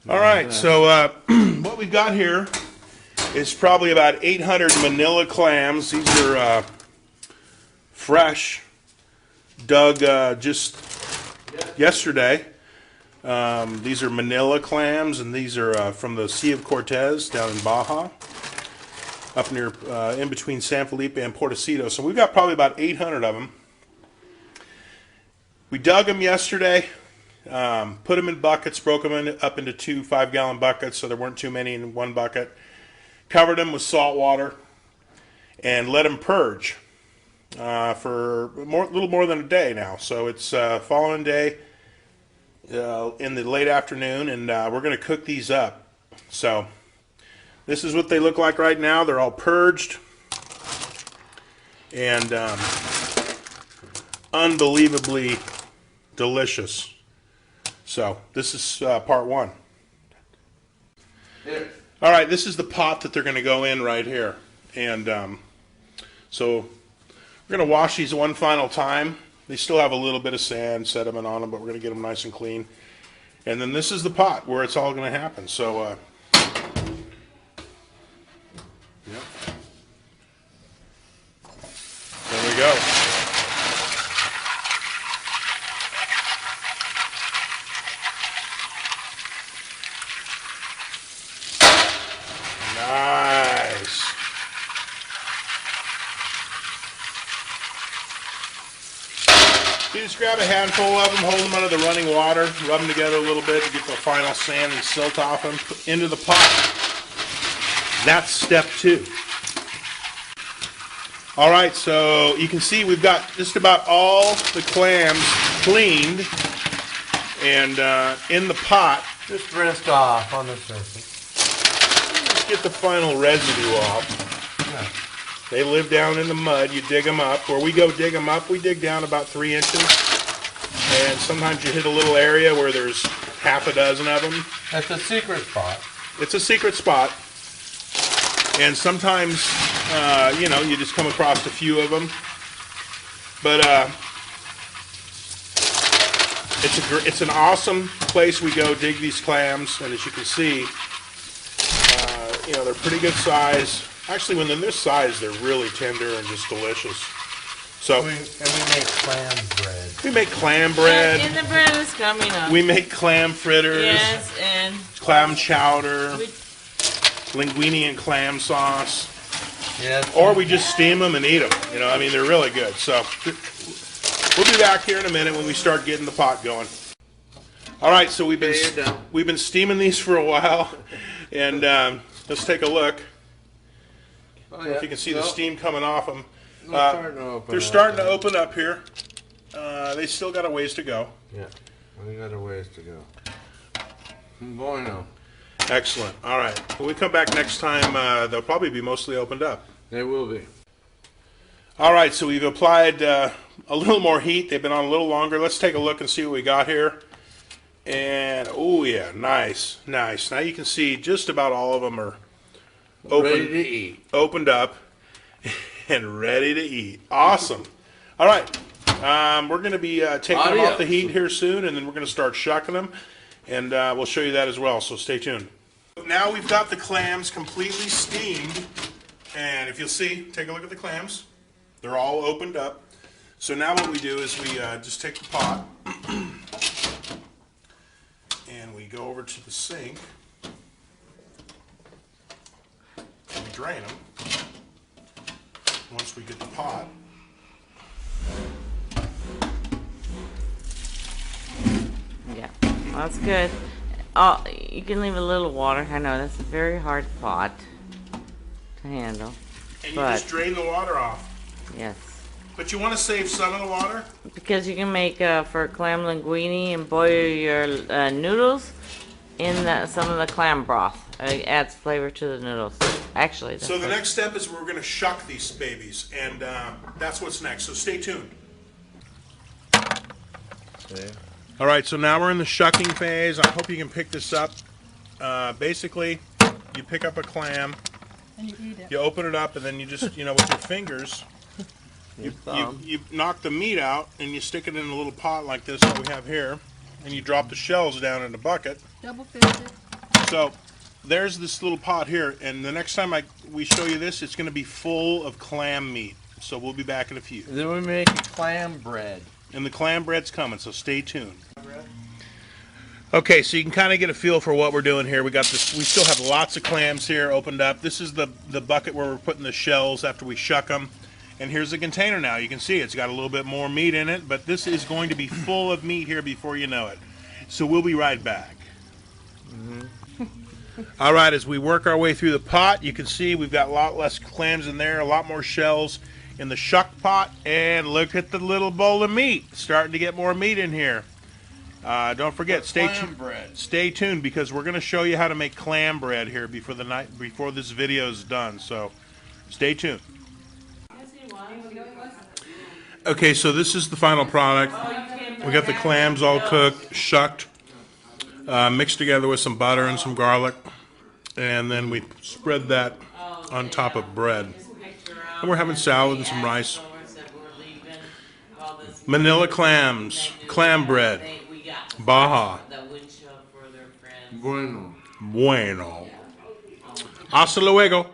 All right, so what we've got here is probably about 800 Manila clams. These are fresh, dug just yesterday. These are Manila clams, and these are from the Sea of Cortez down in Baja, up near, in between San Felipe and Portecito. So we've got probably about 800 of them. We dug them yesterday, put them in buckets, broke them up into 2 5-gallon buckets so there weren't too many in one bucket, covered them with salt water, and let them purge for a little more than a day now. So it's following day in the late afternoon, and we're going to cook these up. So this is what they look like right now. They're all purged and unbelievably delicious. So this is part one. Here. All right, this is the pot that they're going to go in right here. And so we're going to wash these one final time. They still have a little bit of sand, sediment on them, but we're going to get them nice and clean. And then this is the pot where it's all going to happen. So yep. There we go. Nice. You just grab a handful of them, hold them under the running water, rub them together a little bit to get the final sand and silt off them, put into the pot. That's step 2. All right, so you can see we've got just about all the clams cleaned and in the pot. Just rinsed off on the surface. Let's get the final residue off. Yeah. They live down in the mud. You dig them up. Where we go dig them up, we dig down about 3 inches. And sometimes you hit a little area where there's half a dozen of them. That's a secret spot. It's a secret spot. And sometimes, you know, you just come across a few of them. But it's an awesome place we go dig these clams. And as you can see, you know, they're pretty good size. Actually, when they're this size, they're really tender and just delicious. So we make clam bread. We make clam bread. And the bread is coming up. We make clam fritters. Yes, and clam chowder. Linguine and clam sauce. Yes. Or we just steam them and eat them. You know, I mean, they're really good. So we'll be back here in a minute when we start getting the pot going. All right, so we've been steaming these for a while, and let's take a look. Oh, yeah. If you can see the steam coming off them. They're starting to open up here. They still got a ways to go. Yeah, we got a ways to go. Bueno. Excellent. All right. When we come back next time, they'll probably be mostly opened up. They will be. All right, so we've applied a little more heat. They've been on a little longer. Let's take a look and see what we got here. And, oh yeah, nice, nice. Now you can see just about all of them are Ready to eat. Opened up and ready to eat. Awesome. All right. We're going to be taking them off the heat here soon, and then we're going to start shucking them, and we'll show you that as well, so stay tuned. Now we've got the clams completely steamed, and if you'll see, take a look at the clams. They're all opened up. So now what we do is we just take the pot, and we go over to the sink. We drain them once we get the pot. yeah, that's good. Oh, you can leave a little water. I know that's a very hard pot to handle. And you just drain the water off. Yes. But you want to save some of the water? Because you can make for clam linguine and boil your noodles in some of the clam broth. It adds flavor to the noodles. Actually, so the next step is we're going to shuck these babies, and that's what's next. So stay tuned. Okay. All right, so now we're in the shucking phase. I hope you can pick this up. Basically, you pick up a clam, and you eat it. You open it up, and then you just, you know, with your fingers, you knock the meat out, and you stick it in a little pot like this that we have here. and you drop the shells down in the bucket. Double fisted. So there's this little pot here, and the next time we show you this, it's going to be full of clam meat. So we'll be back in a few. Then we make a clam bread. And the clam bread's coming, so stay tuned. Okay, so you can kind of get a feel for what we're doing here. We got this. We still have lots of clams here opened up. This is the bucket where we're putting the shells after we shuck them. And here's the container now. You can see it's got a little bit more meat in it, but this is going to be full of meat here before you know it. So we'll be right back. All right, as we work our way through the pot, you can see we've got a lot less clams in there, a lot more shells in the shuck pot, and look at the little bowl of meat. Starting to get more meat in here. Don't forget, stay tuned because we're going to show you how to make clam bread here before this video is done. So stay tuned. Okay, so this is the final product. We got the clams all cooked, shucked, mixed together with some butter and some garlic, and then we spread that on top of bread. And we're having salad and some rice. Manila clams, clam bread, Baja. Bueno. Bueno. Hasta luego.